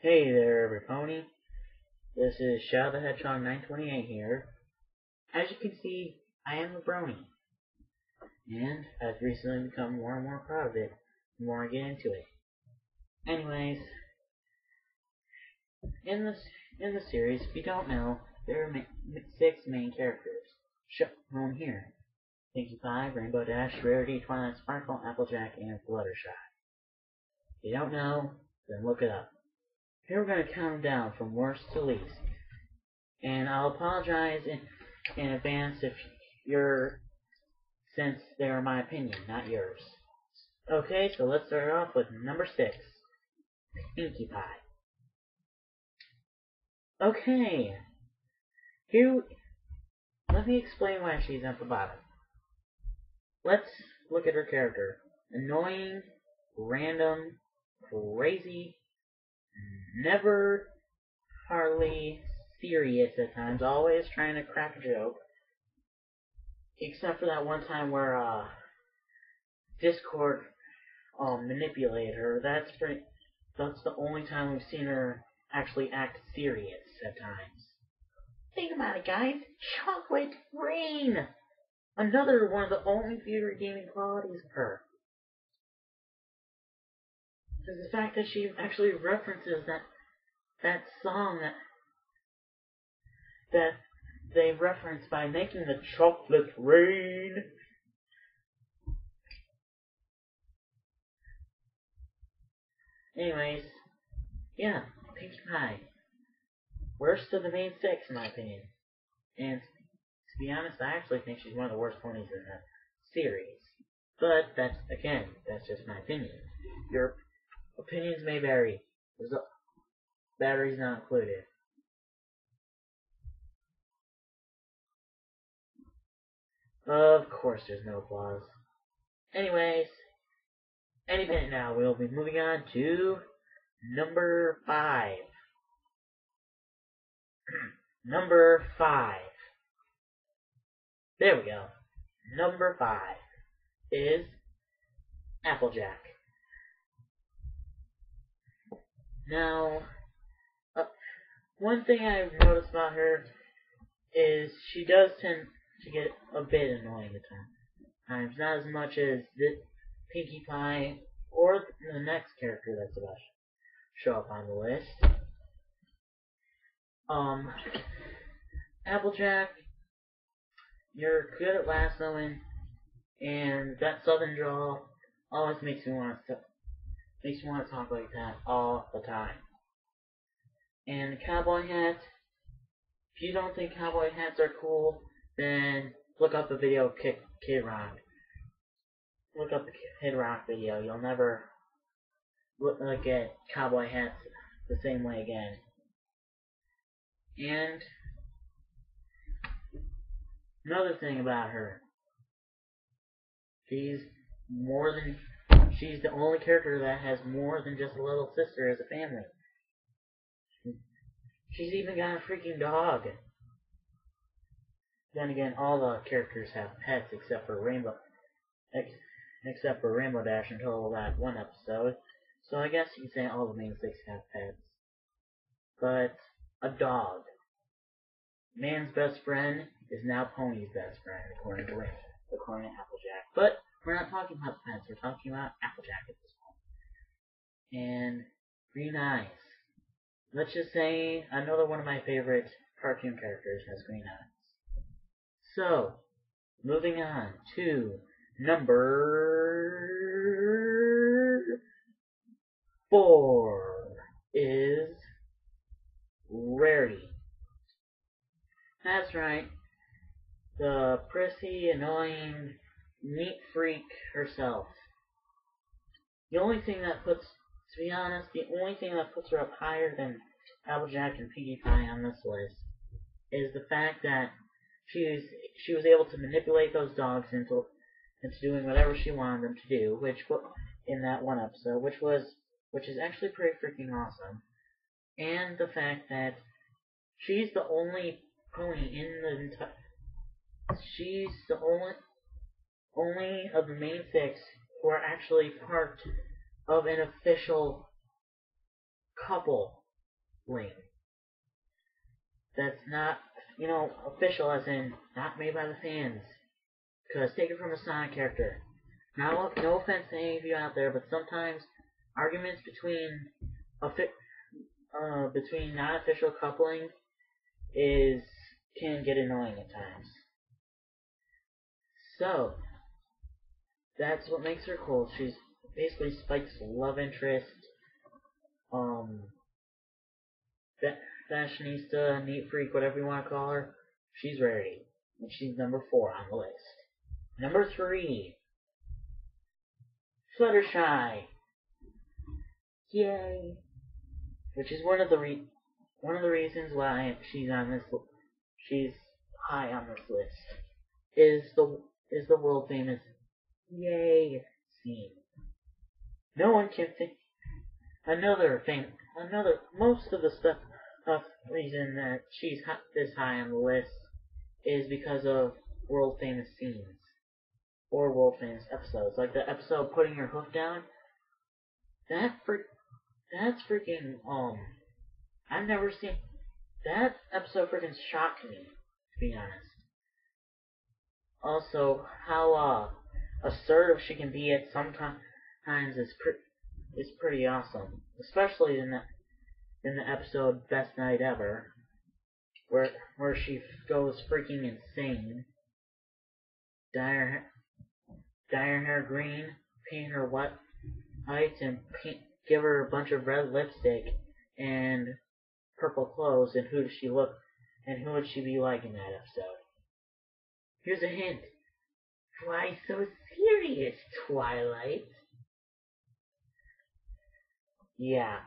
Hey there, everypony. This is Shadow the Hedgehog 928 here. As you can see, I am a brony, and I've recently become more and more proud of it the more I get into it. Anyways, in the series, if you don't know, there are 6 main characters shown here: Pinkie Pie, Rainbow Dash, Rarity, Twilight Sparkle, Applejack, and Fluttershy. If you don't know, then look it up. Here we're going to count them down from worst to least. And I'll apologize in advance since they are my opinion, not yours. Okay, so let's start off with number 6, Pinkie Pie. Okay, let me explain why she's at the bottom. Let's look at her character. Annoying, random, crazy, never hardly serious at times, always trying to crack a joke. Except for that one time where Discord manipulated her. That's the only time we've seen her actually act serious at times. Think about it, guys. Chocolate Rain! Another one of the only favorite gaming qualities of her is the fact that she actually references that song that they reference by making the chocolate rain. Anyways, yeah, Pinkie Pie. Worst of the main 6, in my opinion. And to be honest, I actually think she's one of the worst ponies in the series. But that's just my opinion. Your opinions may vary. Batteries not included. Of course there's no applause. Anyways, any minute now we'll be moving on to number 5. Number 5. There we go. Number 5 is Applejack. Now, one thing I've noticed about her is she does tend to get a bit annoying at times. Not as much as this Pinkie Pie or the next character that's about to show up on the list. Applejack, you're good at lassoing, and that southern drawl always makes me want to talk like that all the time. And cowboy hat, if you don't think cowboy hats are cool, then look up the video Kid Rock. Look up the Kid Rock video. You'll never look at cowboy hats the same way again. And another thing about her, she's the only character that has more than just a little sister as a family. She's even got a freaking dog. Then again, all the characters have pets except for Rainbow Dash until that one episode. So I guess you can say all the main 6 have pets. But a dog. Man's best friend is now Pony's best friend, according to Applejack. But we're not talking about pets, we're talking about Applejack at this point. And green eyes. Let's just say another one of my favorite cartoon characters has green eyes. So, moving on to number 4 is Rarity. That's right, the prissy, annoying, neat freak herself. The only thing that puts her up higher than Applejack and Pinkie Pie on this list is the fact that she was able to manipulate those dogs into doing whatever she wanted them to do, in that one episode, which is actually pretty freaking awesome. And the fact that she's the only pony she's the only of the main 6 who are actually part of an official couple link. That's not, official as in not made by the fans. Because take it from a Sonic character. Now, no offense to any of you out there, but sometimes arguments between non-official coupling can get annoying at times. So that's what makes her cool. She's basically Spike's love interest, fashionista, neat freak, whatever you want to call her. She's Rarity, and she's number 4 on the list. Number 3, Fluttershy. Yay! Which is one of the reasons why she's high on this list. Is the world famous yay scene. No one can think most of the stuff reason that she's this high on the list is because of world famous scenes or world famous episodes, like the episode Putting Your Hoof Down. That's freaking I've never seen that episode. Freaking shocked me, to be honest. Also, how assertive she can be at sometimes is pretty awesome, especially in the episode Best Night Ever, where she goes freaking insane. Dye her hair green, paint her white, and give her a bunch of red lipstick and purple clothes. And who does she look? And who would she be like in that episode? Here's a hint. Why so serious, Twilight? Yeah,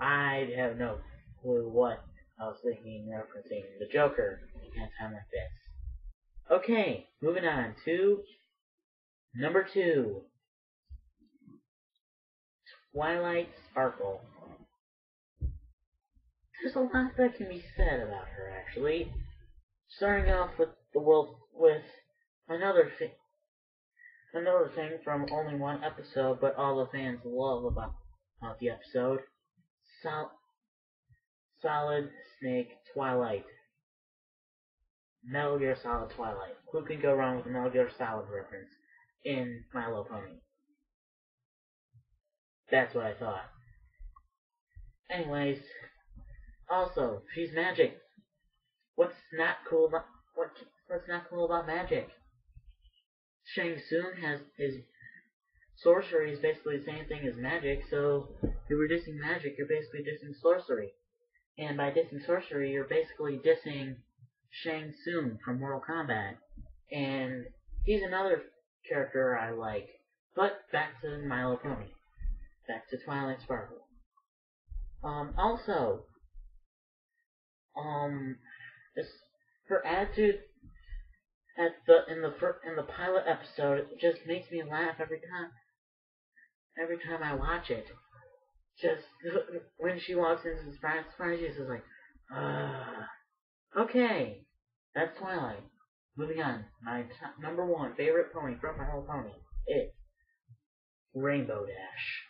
I have no clue what I was thinking, referencing the Joker at a time like this. Okay, moving on to number 2, Twilight Sparkle. There's a lot that can be said about her, actually. Starting off with another thing from only one episode, but all the fans love about the episode. Solid Snake Twilight. Metal Gear Solid Twilight. Who can go wrong with a Metal Gear Solid reference in My Little Pony? That's what I thought. Anyways, also, she's magic. What's not cool about magic? Shang Tsung his sorcery is basically the same thing as magic, so if you're reducing magic, you're basically dissing sorcery. And by dissing sorcery, you're basically dissing Shang Tsung from Mortal Kombat. And he's another character I like. But back to My Little Pony. Back to Twilight Sparkle. Also, her attitude in the pilot episode just makes me laugh every time I watch it. Just when she walks into the surprise, she's just like, okay, that's Twilight. Moving on, my number 1 favorite pony from My Little Pony is Rainbow Dash.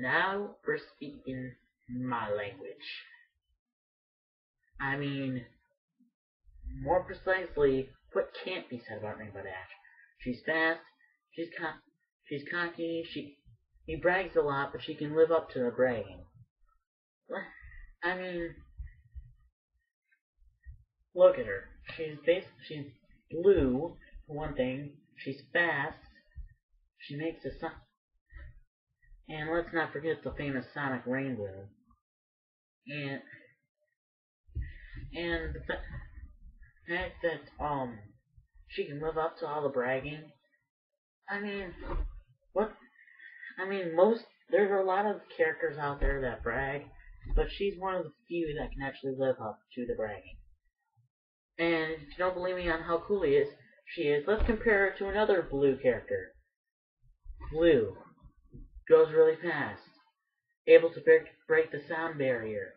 Now we're speaking my language. I mean, more precisely, what can't be said about Rainbow Dash? She's fast, she's cocky, she brags a lot, but she can live up to the bragging. I mean, look at her. She's blue, for one thing. She's fast. She makes a sun. And let's not forget the famous Sonic Rainbow. And the fact that she can live up to all the bragging. There's a lot of characters out there that brag, but she's one of the few that can actually live up to the bragging. And if you don't believe me on how cool she is, let's compare her to another blue character. Blue goes really fast, able to break the sound barrier,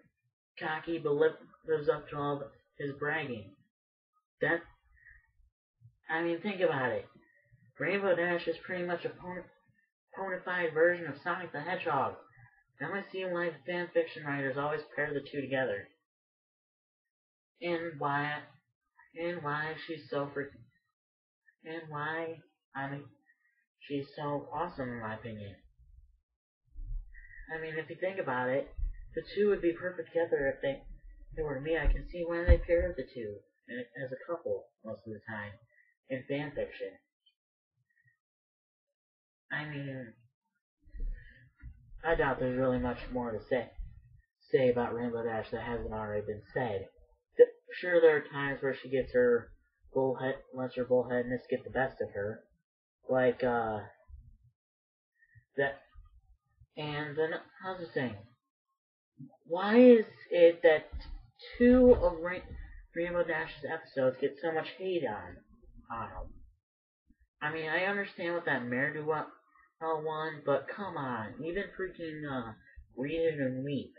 cocky but lives up to all his bragging. Think about it. Rainbow Dash is pretty much a ponified version of Sonic the Hedgehog. Now I see why the fan fiction writers always pair the two together. And why she's so and why, I mean, she's so awesome in my opinion. I mean, if you think about it, the two would be perfect together if they were me. I can see why they pair the two as a couple most of the time in fan fiction. I mean, I doubt there's really much more to say about Rainbow Dash that hasn't already been said. Sure, there are times where she lets her bullheadedness get the best of her, like that. And then another thing, why is it that two of Rainbow Dash's episodes get so much hate on them? I mean, I understand what that Mare do one, but come on, even freaking Read It and Weep.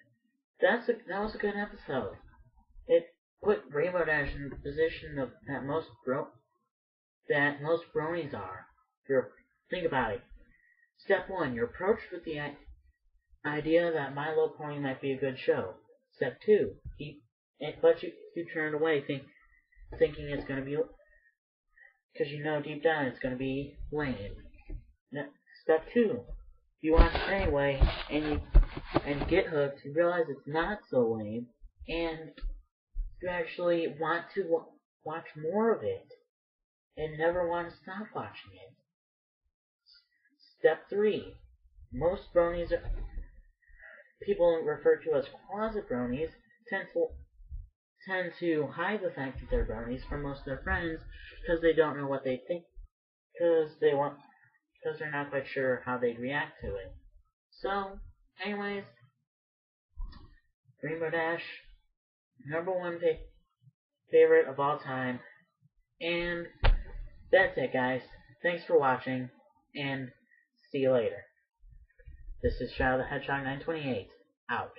That was a good episode. It put Rainbow Dash in the position of that most bronies are. Think about it. Step 1, you're approached with the idea that My Little Pony might be a good show. Step 2, but you turn away thinking it's going to be, because you know deep down it's going to be lame. Step 2, you watch it anyway, and get hooked, you realize it's not so lame, and you actually want to watch more of it, and never want to stop watching it. Step 3, most bronies people refer to as closet bronies tend to hide the fact that they're bronies from most of their friends because they don't know what they think, because they're not quite sure how they'd react to it. So, anyways, Rainbow Dash, #1 favorite of all time, and that's it, guys. Thanks for watching, and see you later. This is Shadow the Hedgehog 928, out.